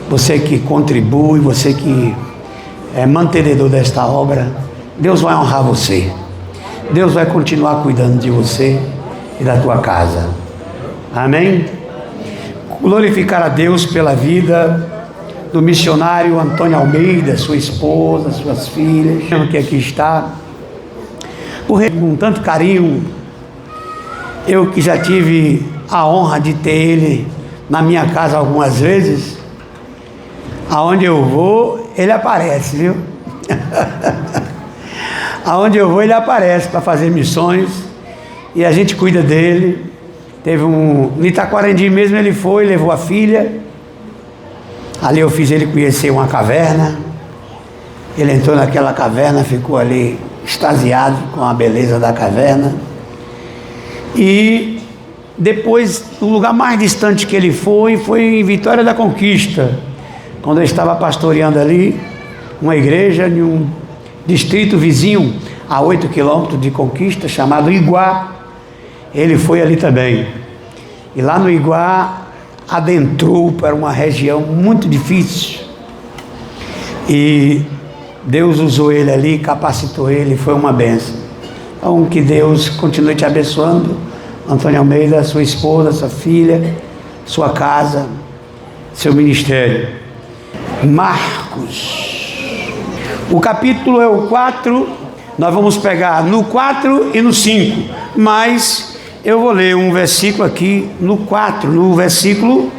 você que contribui, você que é mantenedor desta obra, Deus vai honrar você. Deus vai continuar cuidando de você e da tua casa. Amém? Glorificar a Deus pela vida do missionário Antônio Almeida, sua esposa, suas filhas, que aqui está, com tanto carinho. Eu que já tive a honra de ter ele na minha casa algumas vezes, aonde eu vou, ele aparece, viu? Aonde eu vou, ele aparece para fazer missões e a gente cuida dele. Teve no Itaquarendi mesmo, ele foi, levou a filha. Ali eu fiz ele conhecer uma caverna. Ele entrou naquela caverna, ficou ali extasiado com a beleza da caverna. E depois, o lugar mais distante que ele foi em Vitória da Conquista, quando eu estava pastoreando ali uma igreja em um distrito vizinho a 8 quilômetros de Conquista, chamado Iguá. Ele foi ali também. E lá no Iguá adentrou para uma região muito difícil. E Deus usou ele ali, capacitou ele, foi uma bênção. Então que Deus continue te abençoando, Antônio Almeida, sua esposa, sua filha, sua casa, seu ministério. Marcos, o capítulo é o 4, nós vamos pegar no 4 e no 5, mas eu vou ler um versículo aqui no 4, no versículo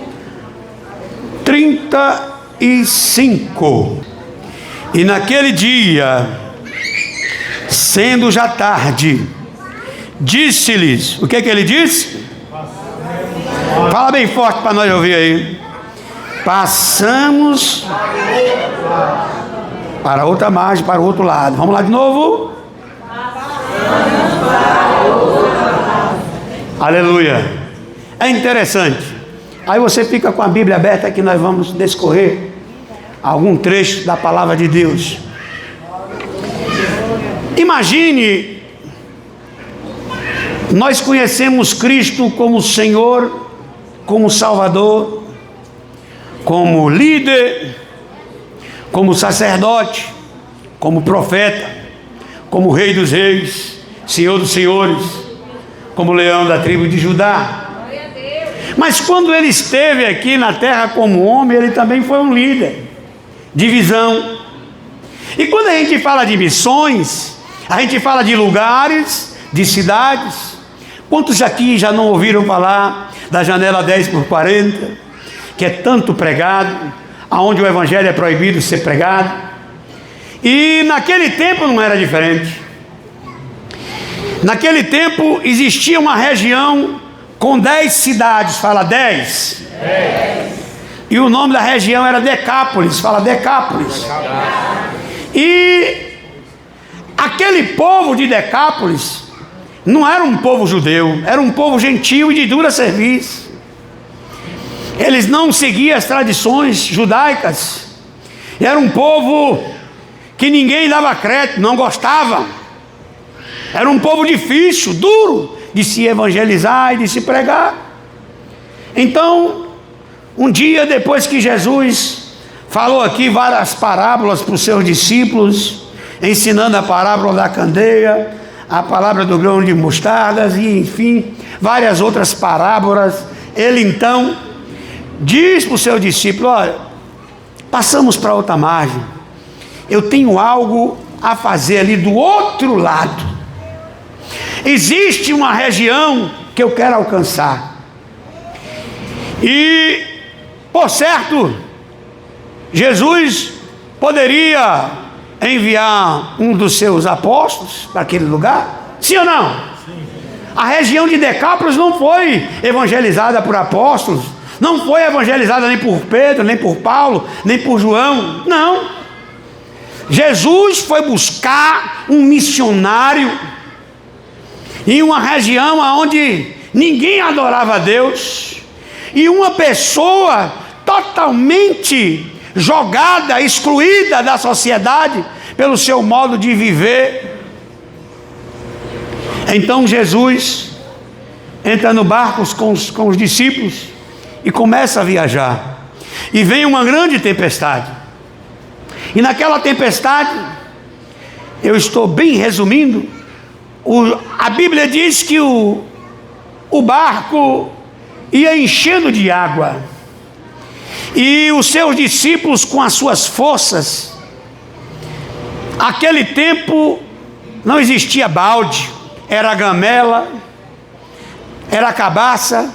35. E naquele dia, sendo já tarde, disse-lhes, o que ele disse? Fala bem forte para nós ouvir aí. Passamos para outra margem, para o outro lado. Vamos lá de novo? Aleluia. É interessante. Aí você fica com a Bíblia aberta que nós vamos discorrer algum trecho da palavra de Deus. Imagine, nós conhecemos Cristo como Senhor, como Salvador, como líder, como sacerdote, como profeta, como Rei dos Reis, Senhor dos Senhores, como leão da tribo de Judá. Mas quando ele esteve aqui na terra como homem, ele também foi um líder de visão. E quando a gente fala de missões, a gente fala de lugares, de cidades. Quantos aqui já não ouviram falar da janela 10x40, que é tanto pregado, aonde o evangelho é proibido ser pregado? E naquele tempo não era diferente. Naquele tempo existia uma região com 10 cidades, fala 10. 10. E o nome da região era Decápolis, fala Decápolis. E aquele povo de Decápolis não era um povo judeu, era um povo gentil e de dura serviço. Eles não seguiam as tradições judaicas. Era um povo que ninguém dava crédito, não gostava. Era um povo difícil, duro de se evangelizar e de se pregar. Então, um dia depois que Jesus falou aqui várias parábolas para os seus discípulos, ensinando a parábola da candeia, a palavra do grão de mostardas e enfim, várias outras parábolas, ele então diz para o seu discípulo: olha, passamos para outra margem, eu tenho algo a fazer ali do outro lado. Existe uma região que eu quero alcançar. E, por certo, Jesus poderia enviar um dos seus apóstolos para aquele lugar? Sim ou não? Sim. A região de Decápolis não foi evangelizada por apóstolos, não foi evangelizada nem por Pedro, nem por Paulo, nem por João, não. Jesus foi buscar um missionário em uma região onde ninguém adorava a Deus, e uma pessoa totalmente jogada, excluída da sociedade pelo seu modo de viver. Então Jesus entra no barco com os discípulos e começa a viajar. e vem uma grande tempestade. E naquela tempestade, eu estou bem resumindo, a Bíblia diz que o barco ia enchendo de água, e os seus discípulos, com as suas forças, aquele tempo não existia balde, era gamela, era cabaça,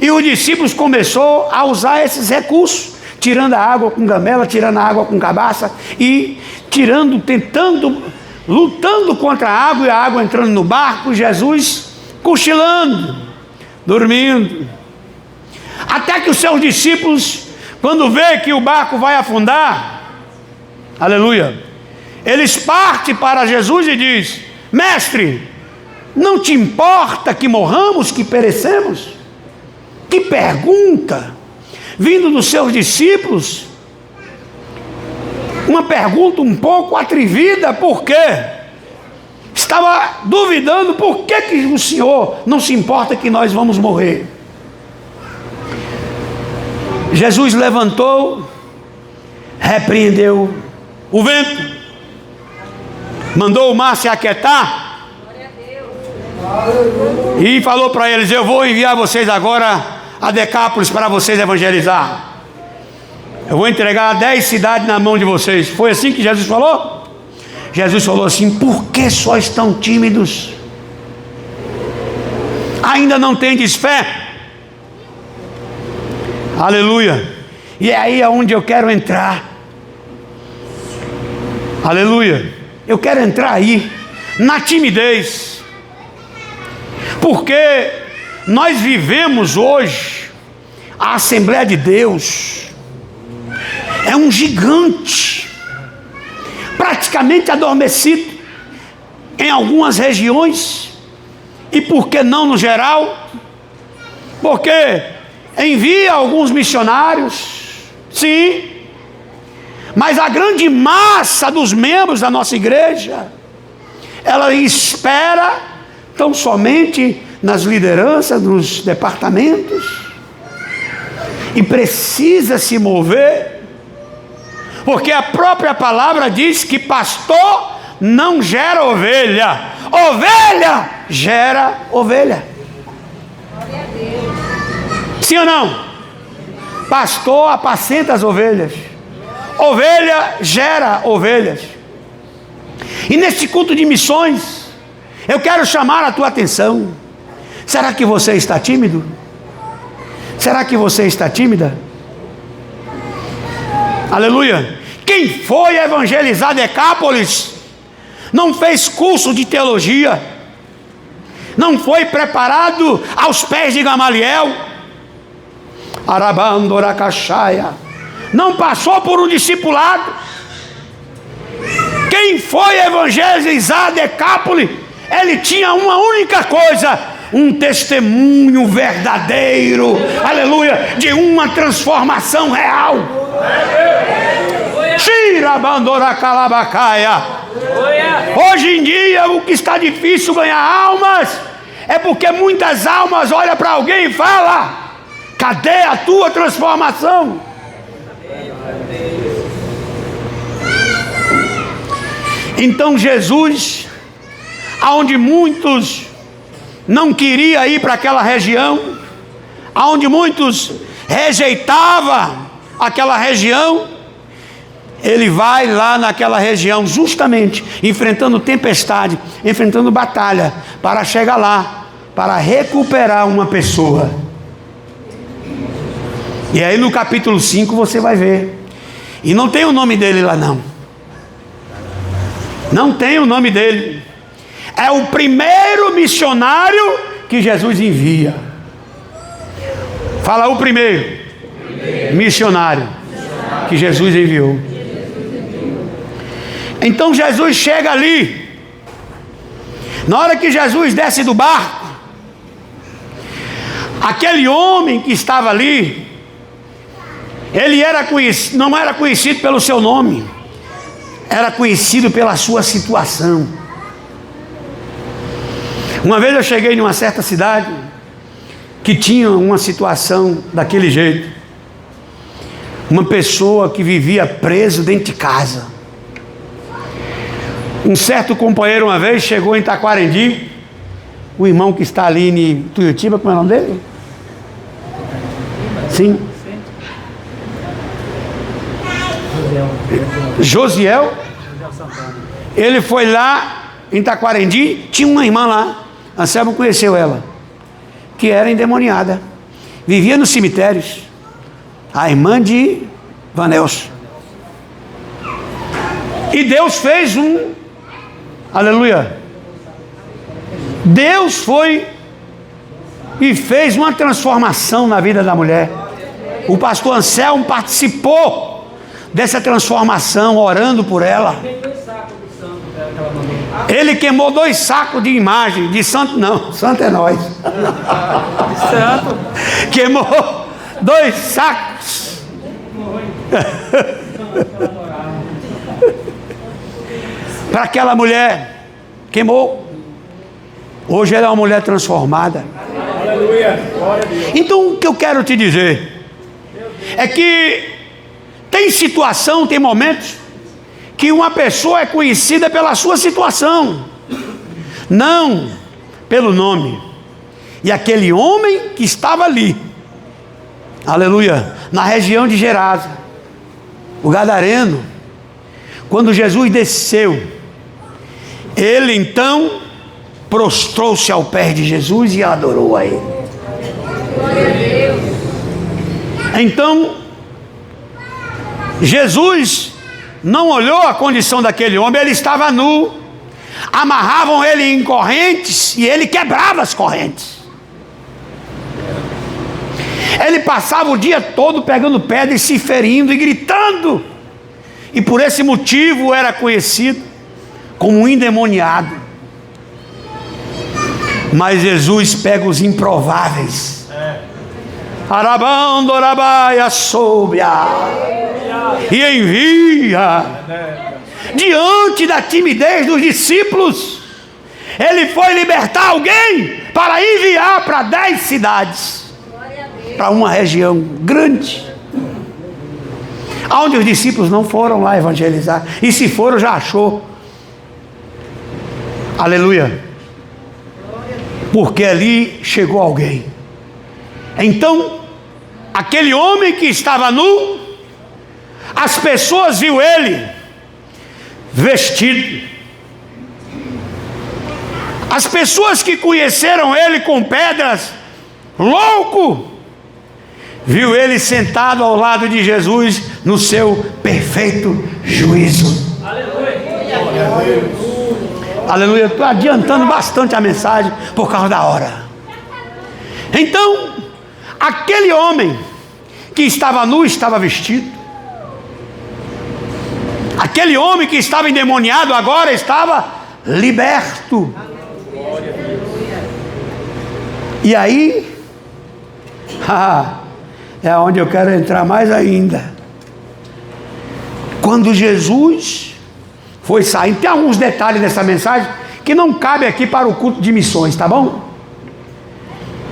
e os discípulos começaram a usar esses recursos, tirando a água com gamela, tirando a água com cabaça, e tirando, tentando, lutando contra a água entrando no barco, Jesus cochilando, dormindo, até que os seus discípulos, quando vê que o barco vai afundar, aleluia, eles partem para Jesus e diz: mestre, não te importa que morramos, que perecemos? Que pergunta, vindo dos seus discípulos, uma pergunta um pouco atrevida, porque estava duvidando por que o Senhor não se importa que nós vamos morrer. Jesus levantou, repreendeu o vento, mandou o mar se aquietar e falou para eles: eu vou enviar vocês agora a Decápolis para vocês evangelizar. Eu vou entregar 10 cidades na mão de vocês. Foi assim que Jesus falou? Jesus falou assim: por que só estão tímidos? Ainda não tendes fé? Aleluia. E é aí aonde eu quero entrar. Aleluia. Eu quero entrar aí, na timidez. Porque nós vivemos hoje, a Assembleia de Deus é um gigante, praticamente adormecido em algumas regiões, e por que não no geral? Porque envia alguns missionários, sim, mas a grande massa dos membros da nossa igreja, ela espera tão somente nas lideranças, nos departamentos, e precisa se mover, porque a própria palavra diz que pastor não gera ovelha, ovelha gera ovelha. Sim ou não? Pastor apacenta as ovelhas, ovelha gera ovelhas. E neste culto de missões, eu quero chamar a tua atenção. Será que você está tímido? Será que você está tímida? Aleluia. Quem foi evangelizar Decápolis não fez curso de teologia, não foi preparado aos pés de Gamaliel, Arabandoracaxaia, não passou por um discipulado. Quem foi evangelizar Decápolis, ele tinha uma única coisa: um testemunho verdadeiro, aleluia, de uma transformação real. Hoje em dia, o que está difícil ganhar almas é porque muitas almas olham para alguém e falam: cadê a tua transformação? Então Jesus, aonde muitos não queriam ir para aquela região, aonde muitos rejeitavam aquela região, ele vai lá naquela região, justamente enfrentando tempestade, enfrentando batalha, para chegar lá, para recuperar uma pessoa. E aí no capítulo 5 você vai ver, e não tem o nome dele lá não, não tem o nome dele. É o primeiro missionário que Jesus envia. Fala o primeiro missionário que Jesus enviou. Então Jesus chega ali. Na hora que Jesus desce do barco, aquele homem que estava ali, ele não era conhecido pelo seu nome, era conhecido pela sua situação. Uma vez eu cheguei em uma certa cidade que tinha uma situação daquele jeito. Uma pessoa que vivia preso dentro de casa. Um certo companheiro uma vez chegou em Taquarendi, o irmão que está ali em Tuiutiba, como é o nome dele? Sim. Josiel. Ele foi lá em Taquarendi, tinha uma irmã lá, Anselmo conheceu ela, que era endemoniada, vivia nos cemitérios, a irmã de Vanelson. E Deus fez aleluia, Deus foi e fez uma transformação na vida da mulher. O pastor Anselmo participou dessa transformação, orando por ela. Ele queimou 2 sacos de imagem, de santo não, santo é nós. Santo. Queimou 2 sacos. Para aquela mulher, queimou. Hoje ela é uma mulher transformada. Então o que eu quero te dizer é que tem situação, tem momentos que uma pessoa é conhecida pela sua situação, não pelo nome. E aquele homem que estava ali, aleluia, na região de Gerasa, o gadareno, quando Jesus desceu, ele então prostrou-se ao pé de Jesus e adorou a ele. Então Jesus não olhou a condição daquele homem, ele estava nu, amarravam ele em correntes e ele quebrava as correntes. Ele passava o dia todo pegando pedra e se ferindo e gritando, e por esse motivo era conhecido como um endemoniado. Mas Jesus pega os improváveis, Arabandorabaia Sobia, e envia diante da timidez dos discípulos. Ele foi libertar alguém para enviar para 10 cidades, para uma região grande, onde os discípulos não foram lá evangelizar, e se foram já achou, aleluia, porque ali chegou alguém. Então aquele homem que estava nu, as pessoas viu ele vestido. As pessoas que conheceram ele com pedras, louco, viu ele sentado ao lado de Jesus no seu perfeito juízo. Aleluia. Aleluia. Estou adiantando bastante a mensagem por causa da hora. Então aquele homem que estava nu estava vestido. Aquele homem que estava endemoniado agora estava liberto. E aí, é onde eu quero entrar mais ainda. Quando Jesus foi sair, tem alguns detalhes dessa mensagem que não cabe aqui para o culto de missões, tá bom?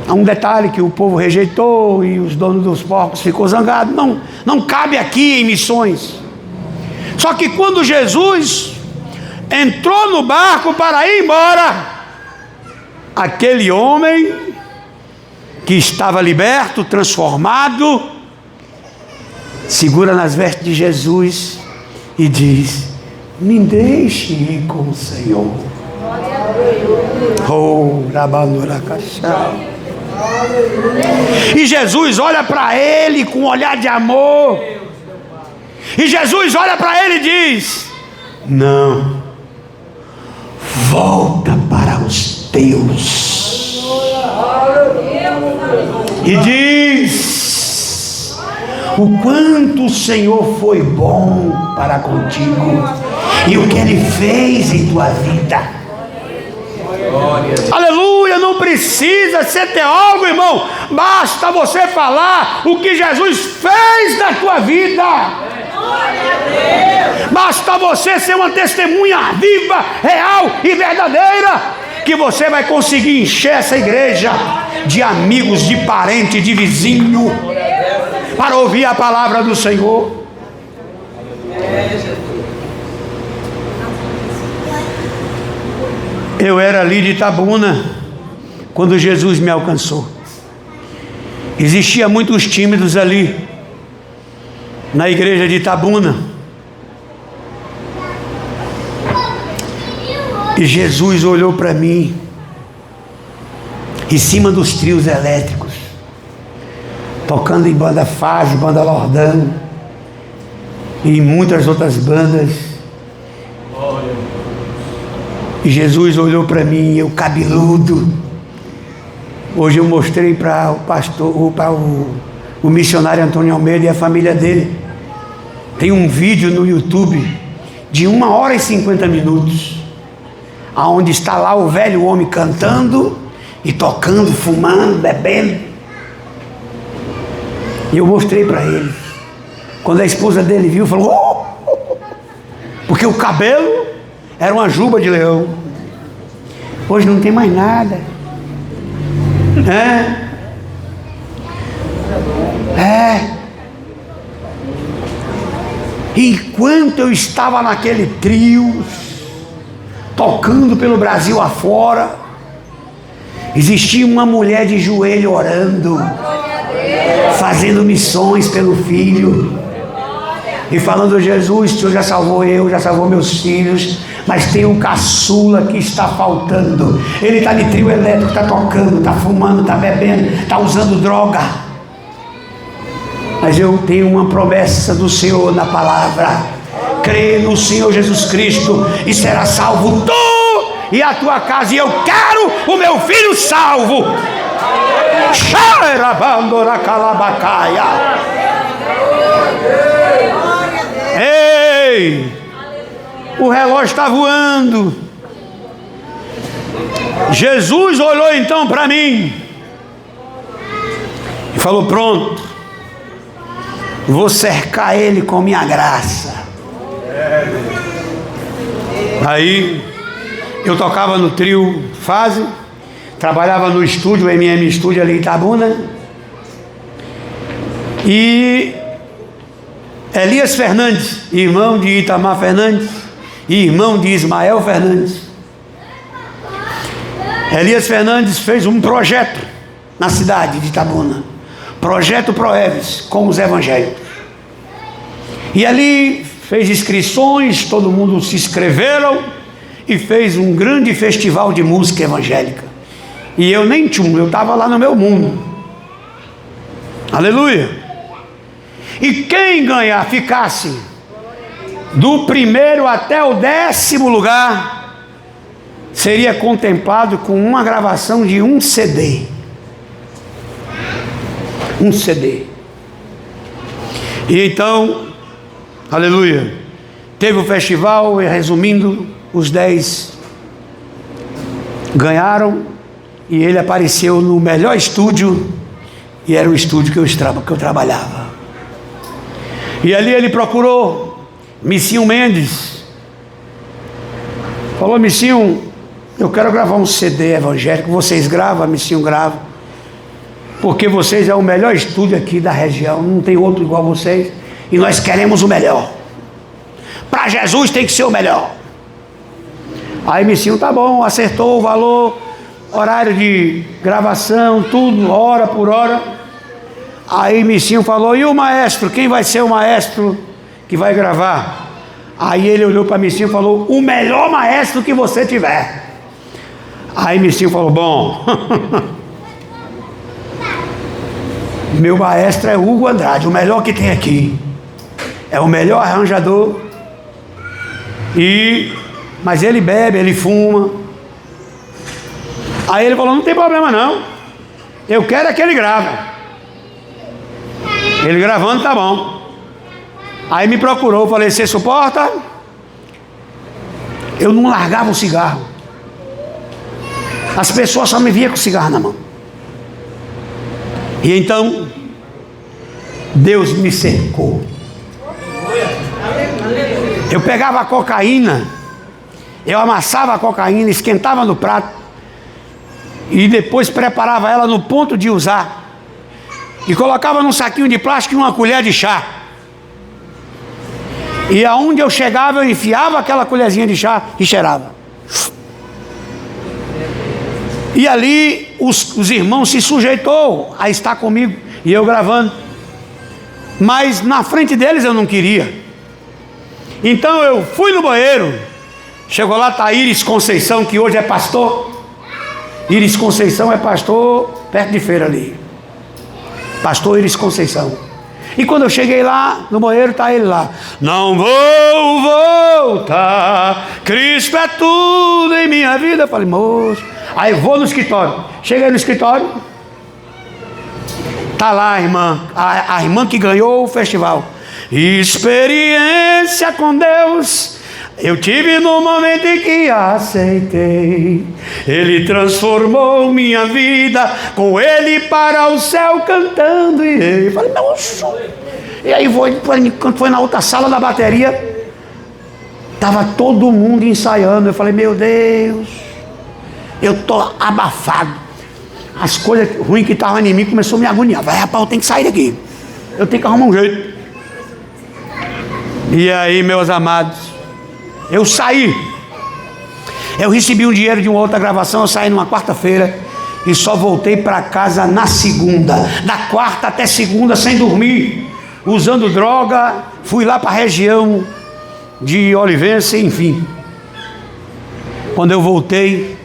Há um detalhe que o povo rejeitou e os donos dos porcos ficou zangado. Não cabe aqui em missões. Só que quando Jesus entrou no barco para ir embora, aquele homem que estava liberto, transformado, segura nas vestes de Jesus e diz: me deixe ir com o Senhor. Oh, Rabanuracachá. E Jesus olha para ele com um olhar de amor. E Jesus olha para ele e diz: não, volta para os teus. E diz: o quanto o Senhor foi bom para contigo e o que Ele fez em tua vida. Aleluia, não precisa ser teólogo, irmão. Basta você falar o que Jesus fez na tua vida. Basta você ser uma testemunha viva, real e verdadeira, que você vai conseguir encher essa igreja de amigos, de parente, de vizinho. para ouvir a palavra do Senhor. Eu era ali de Itabuna quando Jesus me alcançou. Existia muitos tímidos ali na igreja de Itabuna. E Jesus olhou para mim em cima dos trios elétricos, tocando em banda Fase, banda Lordão e muitas outras bandas. E Jesus olhou para mim, eu cabeludo. Hoje eu mostrei para o pastor, para o missionário Antônio Almeida e a família dele. Tem um vídeo no YouTube de 1 hora e 50 minutos, aonde está lá o velho homem cantando e tocando, fumando, bebendo. E eu mostrei para ele. Quando a esposa dele viu, falou: oh! Porque o cabelo era uma juba de leão. Hoje não tem mais nada. Enquanto eu estava naquele trio, tocando pelo Brasil afora, existia uma mulher de joelho orando, fazendo missões pelo filho e falando: Jesus, o Senhor já salvou eu, já salvou meus filhos, mas tem um caçula que está faltando. Ele está de trio elétrico, está tocando, está fumando, está bebendo, está usando droga. Mas eu tenho uma promessa do Senhor na palavra: crê no Senhor Jesus Cristo e será salvo tu e a tua casa. E eu quero o meu filho salvo. Ei, o relógio está voando. Jesus olhou então para mim e falou: pronto, vou cercar ele com minha graça. Aí eu tocava no trio Fase, trabalhava no estúdio, MM Estúdio ali em Itabuna, e Elias Fernandes, irmão de Itamar Fernandes e irmão de Ismael Fernandes. Elias Fernandes fez um projeto na cidade de Itabuna, Projeto Proeves, com os evangélicos. E ali fez inscrições, todo mundo se inscreveram e fez um grande festival de música evangélica. E eu nem eu estava lá no meu mundo. Aleluia! E quem ganhar, ficasse do primeiro até o 10º lugar, seria contemplado com uma gravação de um CD. Um CD. E então, aleluia, teve o festival e, resumindo, os 10 ganharam e ele apareceu no melhor estúdio, e era o estúdio que eu trabalhava. E ali ele procurou Missinho Mendes, falou: Missinho, eu quero gravar um CD evangélico, vocês gravam? Missinho grava, porque vocês é o melhor estúdio aqui da região, não tem outro igual a vocês, e nós queremos o melhor. Para Jesus tem que ser o melhor. Aí Missinho, tá bom, acertou o valor, horário de gravação, tudo, hora por hora. Aí Missinho falou: e o maestro? Quem vai ser o maestro que vai gravar? Aí ele olhou para Missinho e falou: o melhor maestro que você tiver. Aí Missinho falou: bom, meu maestro é Hugo Andrade, o melhor que tem aqui. É o melhor arranjador. Mas ele bebe, ele fuma. Aí ele falou: não tem problema não, eu quero é que ele grave. Ele gravando, tá bom. Aí me procurou, falei: você suporta? Eu não largava o cigarro. As pessoas só me viam com o cigarro na mão. E então Deus me cercou. Eu pegava a cocaína, eu amassava a cocaína, esquentava no prato e depois preparava ela no ponto de usar. e colocava num saquinho de plástico uma colher de chá. E aonde eu chegava, eu enfiava aquela colherzinha de chá e cheirava. E ali os irmãos se sujeitou a estar comigo, e eu gravando. Mas na frente deles eu não queria. Então eu fui no banheiro. Chegou lá, tá Iris Conceição, que hoje é pastor. Iris Conceição é pastor perto de feira ali. Pastor Iris Conceição. E quando eu cheguei lá no banheiro, tá ele lá. Não vou voltar, Cristo é tudo em minha vida. Eu falei, moço. Aí vou no escritório. Cheguei no escritório. Tá lá a irmã. A irmã que ganhou o festival. Experiência com Deus eu tive no momento em que aceitei. Ele transformou minha vida, com ele para o céu cantando irei. Eu falei, nossa. E aí quando foi na outra sala da bateria, estava todo mundo ensaiando. Eu falei, meu Deus, eu tô abafado. As coisas ruins que estavam em mim começou a me agoniar. Vai, rapaz, eu tenho que sair daqui, eu tenho que arrumar um jeito. E aí, meus amados, eu saí. Eu recebi um dinheiro de uma outra gravação. Eu saí numa quarta-feira e só voltei para casa na segunda. Da quarta até segunda sem dormir, usando droga. Fui lá para a região de Olivença, enfim. Quando eu voltei,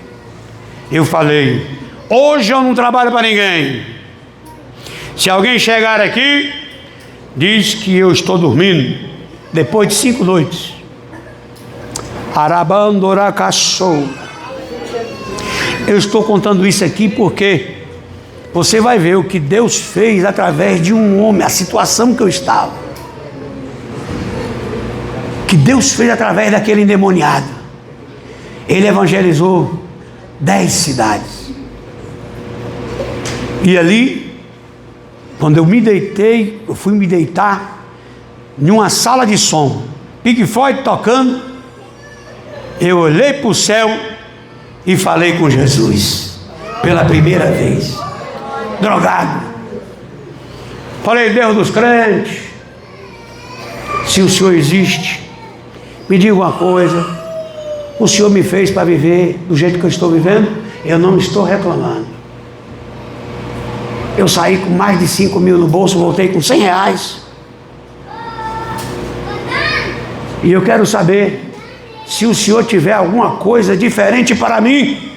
eu falei, hoje eu não trabalho para ninguém. Se alguém chegar aqui, diz que eu estou dormindo. Depois de 5 noites. Arabandoracachou. Eu estou contando isso aqui porque você vai ver o que Deus fez através de um homem, a situação que eu estava. Que Deus fez através daquele endemoniado. Ele evangelizou 10 cidades. E ali, quando eu me deitei, eu fui me deitar em uma sala de som, Pink Floyd tocando, eu olhei para o céu e falei com Jesus, pela primeira vez, drogado. Falei, Deus dos crentes, se o Senhor existe, me diga uma coisa, o Senhor me fez para viver do jeito que eu estou vivendo, eu não estou reclamando. Eu saí com mais de 5 mil no bolso, voltei com 100 reais. E eu quero saber se o Senhor tiver alguma coisa diferente para mim.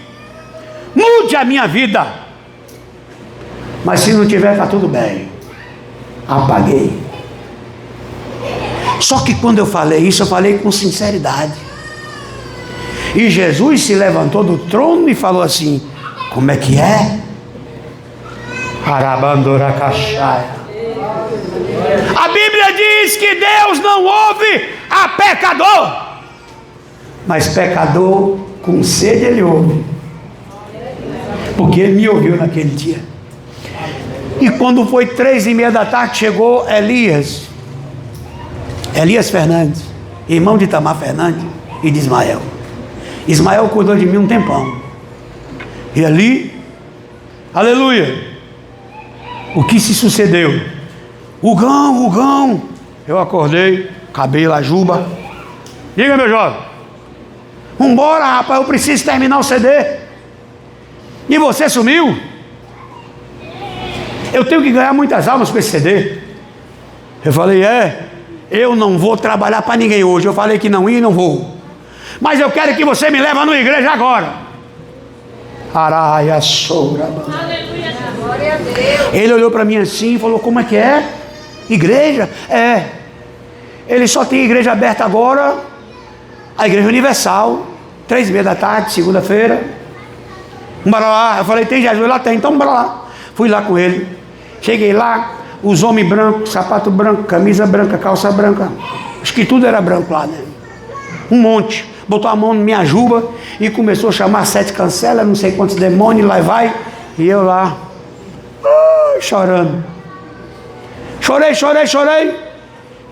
Mude a minha vida. Mas se não tiver, está tudo bem. Apaguei. Só que quando eu falei isso, eu falei com sinceridade. E Jesus se levantou do trono e falou assim, como é que é? Arabandoracachaya. A Bíblia diz que Deus não ouve a pecador, mas pecador com sede ele ouve, porque ele me ouviu naquele dia. E quando foi 3:30 da tarde, chegou Elias Fernandes, irmão de Itamar Fernandes e de Ismael. Ismael cuidou de mim um tempão. E ali, aleluia, o que se sucedeu? Rugão, eu acordei, cabelo, a juba. Diga, meu jovem. Vambora, rapaz, eu preciso terminar o CD. E você sumiu? Eu tenho que ganhar muitas almas com esse CD. Eu falei, eu não vou trabalhar para ninguém hoje. Eu falei que não ia e não vou. Mas eu quero que você me leve numa igreja agora. Araia soura. Glória a Deus. Ele olhou para mim assim e falou, como é que é? Igreja? Ele só tem igreja aberta agora, a Igreja Universal, 3:30 da tarde, segunda-feira. Bora lá. Eu falei, tem Jesus lá? Tem, então bora lá. Fui lá com ele. Cheguei lá, os homens brancos, sapato branco, camisa branca, calça branca. Acho que tudo era branco lá, né? Um monte. Botou a mão na minha juba e começou a chamar 7 cancelas, não sei quantos demônios, lá vai. E eu lá, chorando. Chorei.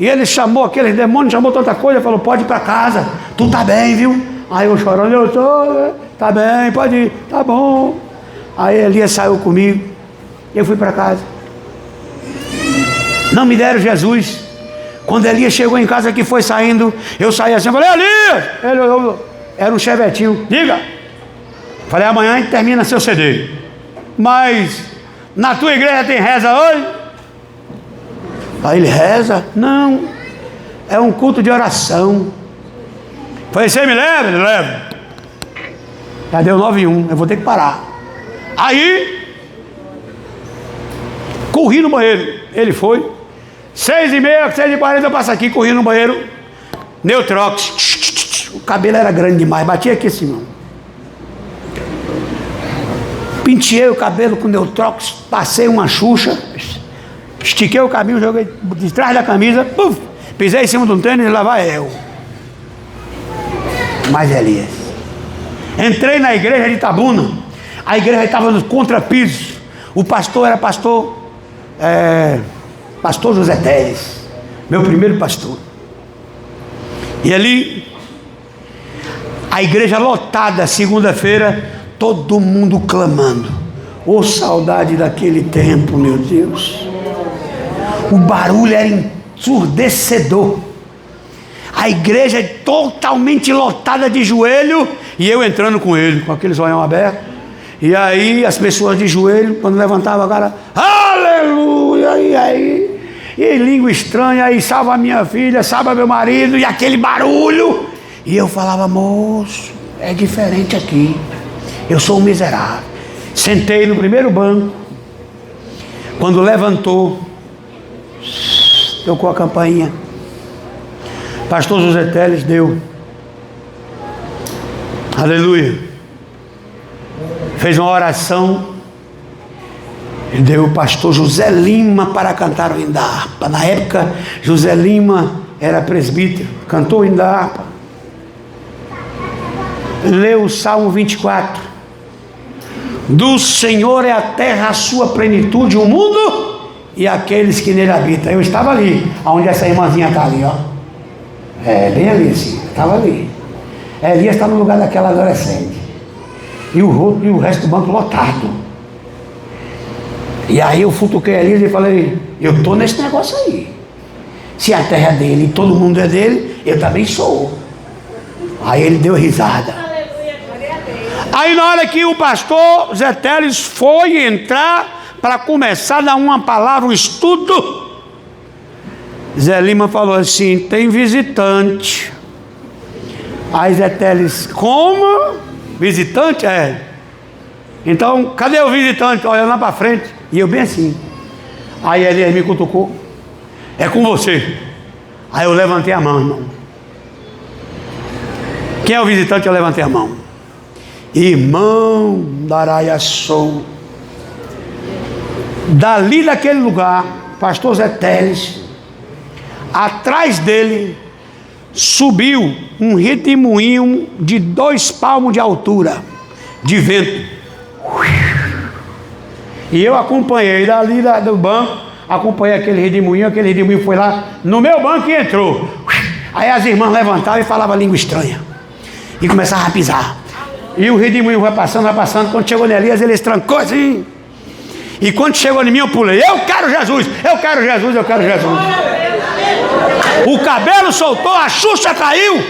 E ele chamou aqueles demônios, chamou tanta coisa, falou, pode ir para casa, tu tá bem, viu? Aí eu chorando, eu tô, tá bem, pode ir, tá bom. Aí Elias saiu comigo, eu fui para casa. Não me deram Jesus. Quando Elias chegou em casa que foi saindo, eu saí assim, eu falei, Elias! Ele olhou, era um chevetinho. Diga! Falei, amanhã a gente termina seu CD. Mas na tua igreja tem reza hoje? Aí ele reza? Não, é um culto de oração. Falei, você me leva? Ele leva. Já deu 9:01, eu vou ter que parar. Aí corri no banheiro. Ele foi 6:30, 6:40 eu passo aqui, corri no banheiro. Neutrox. O cabelo era grande demais, batia aqui assim, mano. Penteei o cabelo com Neutrox, passei uma xuxa, estiquei o cabelo, joguei de trás da camisa, puf, pisei em cima de um tênis e lá vai eu. Mas Elias, entrei na igreja de Itabuna, a igreja estava nos contrapisos, o pastor era pastor José Teles, meu primeiro pastor. E ali, a igreja lotada, segunda-feira, todo mundo clamando. Oh, saudade daquele tempo, meu Deus. O barulho era ensurdecedor. A igreja totalmente lotada de joelho, e eu entrando com ele, com aqueles olhão abertos. E aí as pessoas de joelho, quando levantavam a cara, aleluia, e aí, e língua estranha, aí salva a minha filha, salva meu marido, e aquele barulho. E eu falava, moço, é diferente aqui. Eu sou um miserável. Sentei no primeiro banco. Quando levantou, tocou a campainha. Pastor José Teles deu. Aleluia. Fez uma oração. E deu o pastor José Lima para cantar o hino da harpa. Na época, José Lima era presbítero. Cantou o hino da harpa. Leu o Salmo 24. Do Senhor é a terra, a sua plenitude, o mundo e aqueles que nele habitam. Eu estava ali, onde essa irmãzinha está ali, ó. Bem ali assim, estava ali. Elias está no lugar daquela adolescente. E o resto do banco lotado. E aí eu futuquei Elias e falei, eu estou nesse negócio aí. Se a terra é dele e todo mundo é dele, eu também sou. Aí ele deu risada. Aí na hora que o pastor Zé Teles foi entrar para começar a dar uma palavra, um estudo, Zé Lima falou assim, tem visitante. Aí Zé Teles, como? Visitante? Então, cadê o visitante? Olhando lá para frente. E eu bem assim. Aí ele me cutucou. É com você. Aí eu levantei a mão, irmão. Quem é o visitante? Eu levantei a mão. Irmão Daraia Sou. Dali daquele lugar, pastor Zé Teles, atrás dele subiu um redemoinho de 2 palmos de altura, de vento. E eu acompanhei dali do banco, acompanhei aquele redemoinho foi lá no meu banco e entrou. Aí as irmãs levantavam e falavam língua estranha. E começavam a pisar. E o redemoinho vai passando. Quando chegou em Elias, ele estrancou assim. E quando chegou em mim, eu pulei. Eu quero Jesus. O cabelo soltou, a xuxa caiu.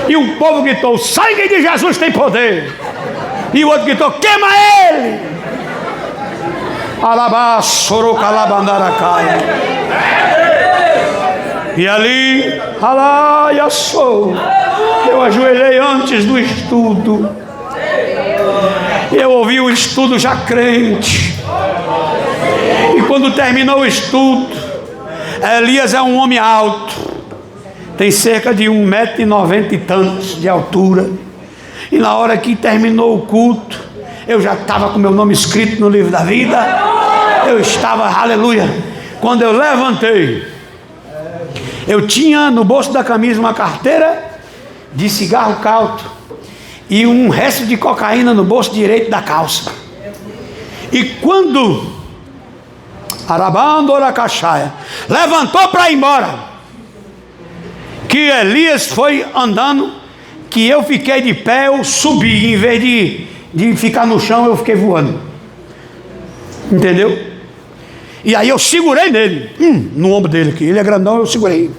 E o povo gritou, o sangue de Jesus tem poder. E o outro gritou, queima ele. Alabá, sorocalabandaracai. E ali, alaia sou. Eu ajoelhei antes do estudo. Eu ouvi o estudo já crente. E quando terminou o estudo, Elias é um homem alto. Tem cerca de 1,90 m e tantos de altura. E na hora que terminou o culto, eu já estava com meu nome escrito no livro da vida. Eu estava, aleluia. Quando eu levantei, eu tinha no bolso da camisa uma carteira de cigarro cauto e um resto de cocaína no bolso direito da calça. E quando Arabandora Cachaia levantou para ir embora, que Elias foi andando, que eu fiquei de pé, eu subi, em vez de ficar no chão, eu fiquei voando. Entendeu? E aí eu segurei nele, no ombro dele aqui. Ele é grandão, eu segurei.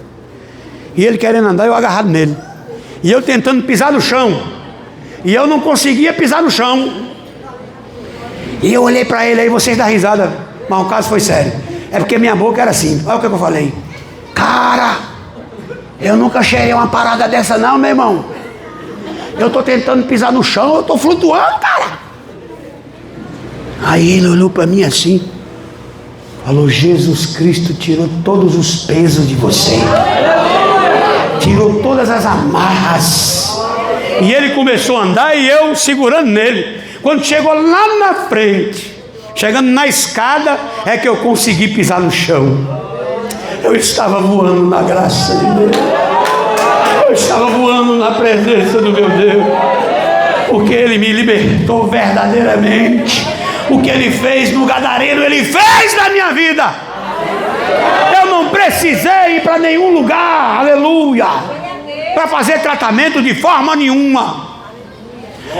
E ele querendo andar, eu agarrado nele. E eu tentando pisar no chão. E eu não conseguia pisar no chão. E eu olhei para ele aí, vocês dão risada, mas o caso foi sério. É porque minha boca era assim. Olha o que eu falei. Cara, eu nunca cheirei uma parada dessa não, meu irmão. Eu estou tentando pisar no chão, eu estou flutuando, cara. Aí ele olhou para mim assim. Falou, Jesus Cristo tirou todos os pesos de você. Tirou todas as amarras. E ele começou a andar e eu segurando nele. Quando chegou lá na frente, chegando na escada, é que eu consegui pisar no chão. Eu estava voando na graça de Deus. Eu estava voando na presença do meu Deus. Porque Ele me libertou verdadeiramente. O que Ele fez no Gadareno, Ele fez na minha vida. Eu não precisei ir para nenhum lugar, aleluia, para fazer tratamento de forma nenhuma.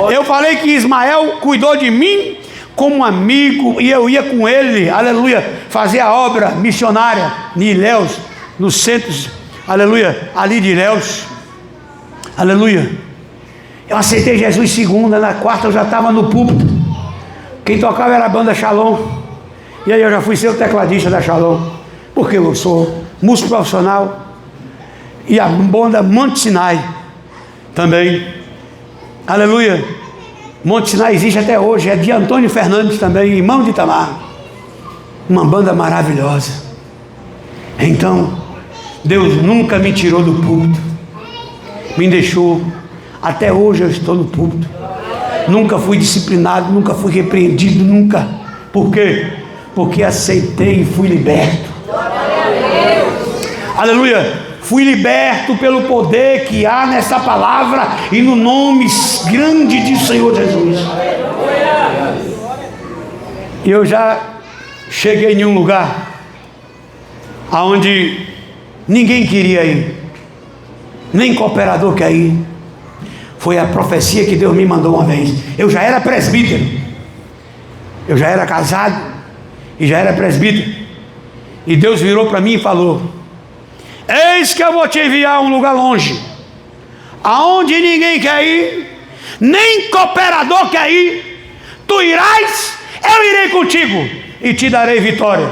Eu falei que Ismael cuidou de mim como um amigo, e eu ia com ele, aleluia, fazer a obra missionária em Ilhéus, nos centros, aleluia, ali de Ilhéus, aleluia. Eu aceitei Jesus segunda, na quarta eu já estava no púlpito. Quem tocava era a banda Shalom, e aí eu já fui ser o tecladista da Shalom, porque eu sou músico profissional, e a banda Monte Sinai também, aleluia. Monte Sinai existe até hoje, é de Antônio Fernandes também, irmão de Itamar, uma banda maravilhosa. Então Deus nunca me tirou do púlpito, me deixou, até hoje eu estou no púlpito. Nunca fui disciplinado, nunca fui repreendido, nunca. Por quê? Porque aceitei e fui liberto. Aleluia. Fui liberto pelo poder que há nessa palavra e no nome grande de Senhor Jesus. E eu já cheguei em um lugar aonde ninguém queria ir, nem cooperador quer ir. Foi a profecia que Deus me mandou uma vez. Eu já era presbítero, eu já era casado e já era presbítero. E Deus virou para mim e falou: eis que eu vou te enviar a um lugar longe, aonde ninguém quer ir, nem cooperador quer ir. Tu irás, eu irei contigo e te darei vitória.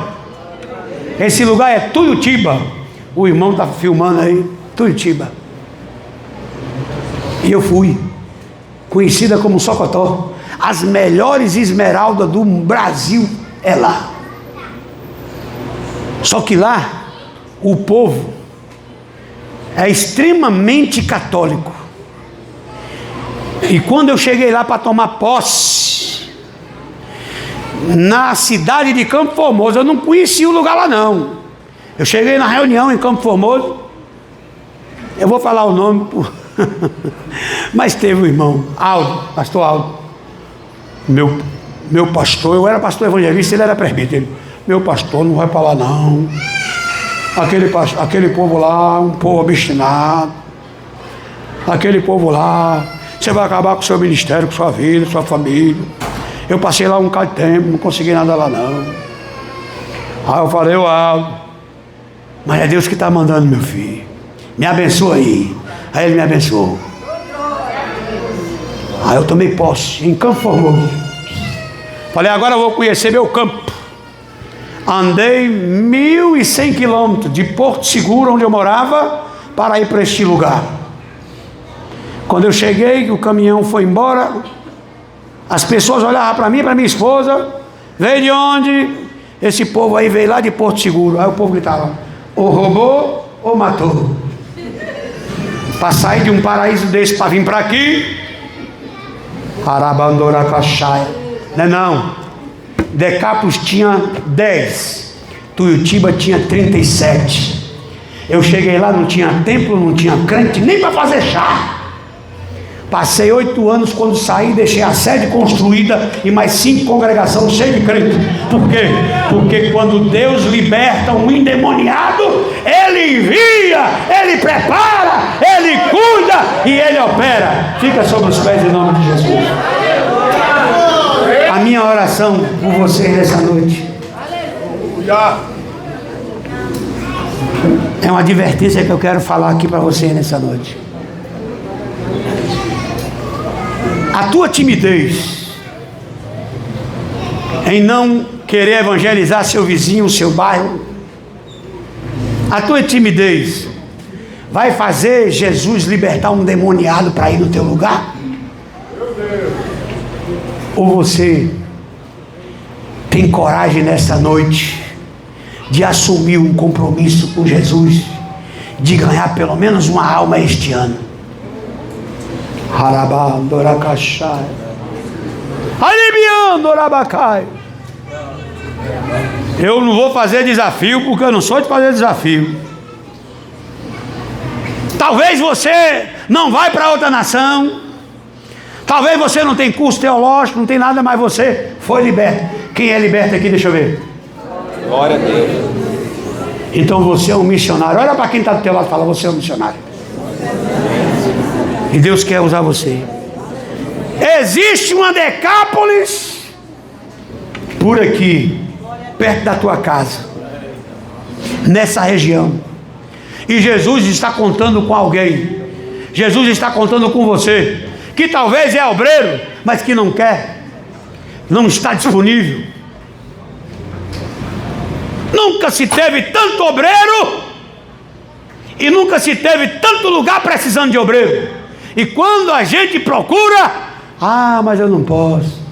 Esse lugar é Tuiutiba. O irmão está filmando aí, Tuiutiba. E eu fui, conhecida como Socotó. As melhores esmeraldas do Brasil é lá. Só que lá o povo é extremamente católico. E quando eu cheguei lá para tomar posse, na cidade de Campo Formoso, eu não conhecia o lugar lá não. Eu cheguei na reunião em Campo Formoso, eu vou falar o nome, mas teve o irmão Aldo, pastor Aldo, meu pastor, eu era pastor evangelista, ele era presbítero. Meu pastor, não vai para lá não. Aquele povo lá, um povo obstinado. Aquele povo lá, você vai acabar com o seu ministério, com sua vida, sua família. Eu passei lá um bocado de tempo, não consegui nada lá não. Aí eu falei, Aldo, mas é Deus que está mandando, meu filho. Me abençoa aí. Aí ele me abençoou. Aí eu tomei posse em Campo Formoso. Falei, agora eu vou conhecer meu campo. Andei 1.100 quilômetros de Porto Seguro, onde eu morava, para ir para este lugar. Quando eu cheguei, o caminhão foi embora, as pessoas olhavam para mim, para minha esposa. Veio de onde? Esse povo aí veio lá de Porto Seguro. Aí o povo gritava, ou roubou ou matou. Para sair de um paraíso desse para vir para aqui, Arabandora Cachaia. Não. Decápolis tinha 10, Tuiutiba tinha 37. Eu cheguei lá, não tinha templo, não tinha crente, nem para fazer chá. Passei 8 anos, quando saí, deixei a sede construída e mais 5 congregações cheias de crente. Por quê? Porque quando Deus liberta um endemoniado, Ele envia, Ele prepara, Ele cuida e Ele opera. Fica sobre os pés em nome de Jesus. A minha oração por vocês nessa noite É uma advertência que eu quero falar aqui para você nessa noite. A tua timidez em não querer evangelizar seu vizinho, seu bairro, a tua timidez vai fazer Jesus libertar um demoniado para ir no teu lugar? Ou você tem coragem nessa noite de assumir um compromisso com Jesus, de ganhar pelo menos uma alma este ano? Eu não vou fazer desafio, porque eu não sou de fazer desafio. Talvez você não vai para outra nação, talvez você não tem curso teológico, não tem nada, mas você foi liberto. Quem é liberto aqui? Deixa eu ver. Glória a Deus. Então você é um missionário. Olha para quem está do teu lado e fala: você é um missionário. E Deus quer usar você. Existe uma Decápolis por aqui, perto da tua casa, nessa região. E Jesus está contando com alguém. Jesus está contando com você, que talvez é obreiro, mas que não quer, não está disponível. Nunca se teve tanto obreiro e nunca se teve tanto lugar precisando de obreiro. E quando a gente procura, mas eu não posso.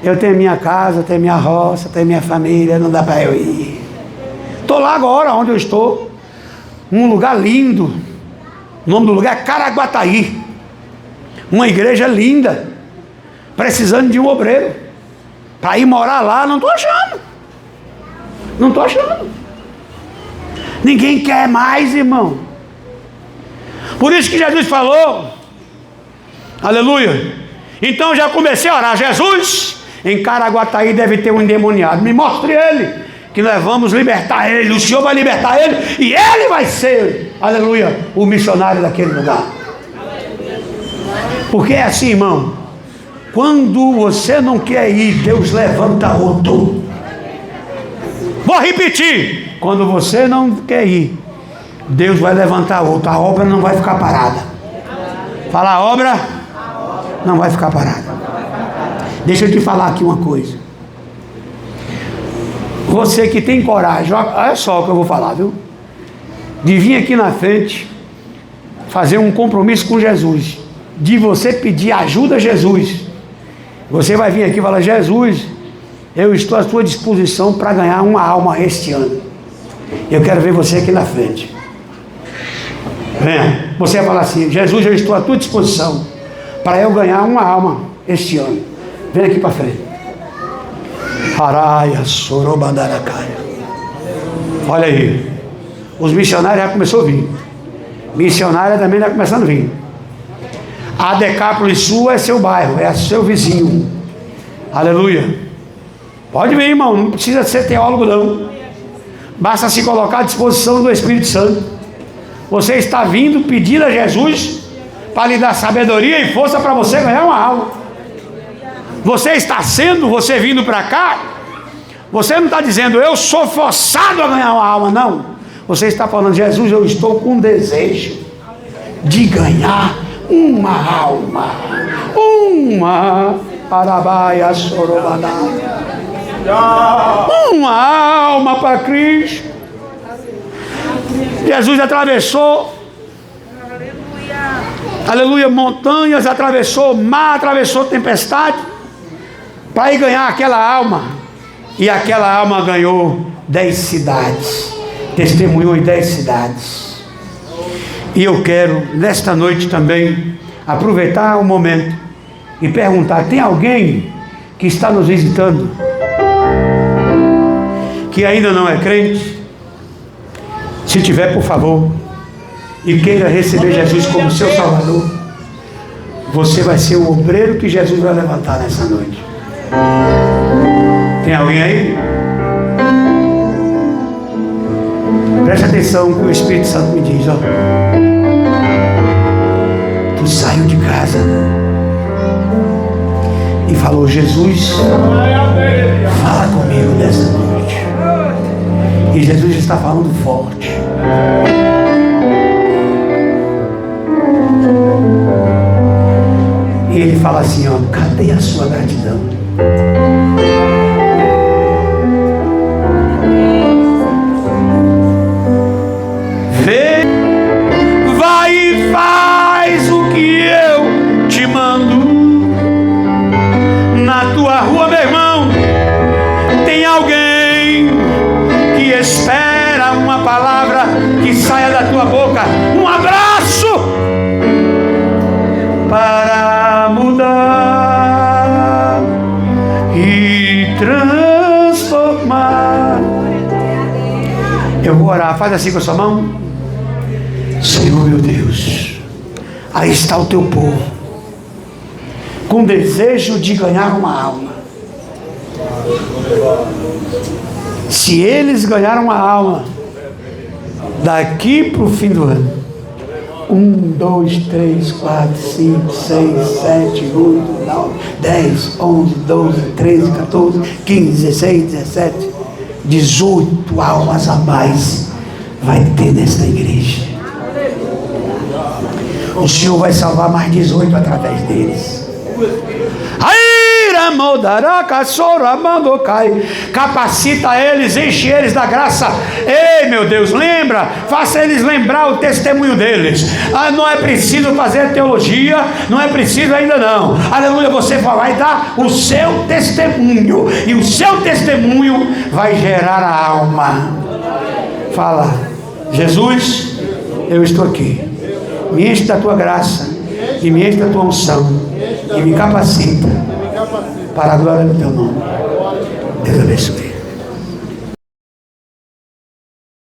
Eu tenho minha casa, tenho minha roça, tenho minha família, não dá para eu ir. Estou lá agora, onde eu estou, um lugar lindo. O nome do lugar é Caraguataí. Uma igreja linda, precisando de um obreiro para ir morar lá. Não estou achando. Não estou achando. Ninguém quer mais, irmão. Por isso que Jesus falou, aleluia. Então já comecei a orar: Jesus, em Caraguataí deve ter um endemoniado, me mostre ele, que nós vamos libertar ele. O Senhor vai libertar ele, e ele vai ser, aleluia, o missionário daquele lugar. Porque é assim, irmão, quando você não quer ir, Deus levanta outro. Vou repetir: quando você não quer ir, Deus vai levantar outro. A obra não vai ficar parada. Fala: a obra não vai ficar parada. Deixa eu te falar aqui uma coisa. Você que tem coragem, olha só o que eu vou falar, viu? De vir aqui na frente, fazer um compromisso com Jesus, de você pedir ajuda a Jesus. Você vai vir aqui e falar: Jesus, eu estou à sua disposição para ganhar uma alma este ano. Eu quero ver você aqui na frente. Venha. Você vai falar assim: Jesus, eu estou à tua disposição para eu ganhar uma alma este ano. Vem aqui para frente. Araia, Sorobandaracaia. Olha aí. Os missionários já começaram a vir. Missionária também está começando a vir. A Decápolis sua é seu bairro, é seu vizinho. Aleluia. Pode vir, irmão. Não precisa ser teólogo, não. Basta se colocar à disposição do Espírito Santo. Você está vindo pedir a Jesus para lhe dar sabedoria e força para você ganhar uma alma. Você está sendo, você vindo para cá, você não está dizendo: eu sou forçado a ganhar uma alma, não. Você está falando: Jesus, eu estou com desejo de ganhar uma alma. Uma arabaia sorobadá. Uma alma para Cristo. Jesus atravessou, aleluia, montanhas, atravessou mar, atravessou tempestade, para ir ganhar aquela alma. E aquela alma ganhou 10 cidades, testemunhou em 10 cidades. E eu quero nesta noite também aproveitar o momento e perguntar: tem alguém que está nos visitando que ainda não é crente? Se tiver, por favor, e queira receber Jesus como seu Salvador, você vai ser o obreiro que Jesus vai levantar nessa noite. Tem alguém aí? Preste atenção que o Espírito Santo me diz: tu saiu de casa e falou: Jesus, fala comigo nessa noite. E Jesus está falando forte. E ele fala assim, ó, cadê a sua gratidão? Vê, vai e faz o que eu te mando. Na tua rua, meu irmão, tem alguém que espera uma palavra que saia da tua boca, um abraço para mudar e transformar. Eu vou orar, faz assim com a sua mão. Senhor meu Deus, aí está o teu povo, com desejo de ganhar uma alma. Se eles ganharam uma alma daqui para o fim do ano, 1, 2, 3, 4, 5, 6, 7, 8, 9, 10, 11, 12, 13, 14, 15, 16, 17, 18 almas a mais vai ter nesta igreja. O Senhor vai salvar mais 18 através deles. Capacita eles, enche eles da graça. Ei, meu Deus, lembra, faça eles lembrar o testemunho deles. Não é preciso fazer teologia, não é preciso ainda não. Aleluia, você vai lá e dar o seu testemunho, e o seu testemunho vai gerar a alma. Fala, Jesus, eu estou aqui, me enche da tua graça e me enche da tua unção e me capacita para a glória do teu nome. Deus abençoe.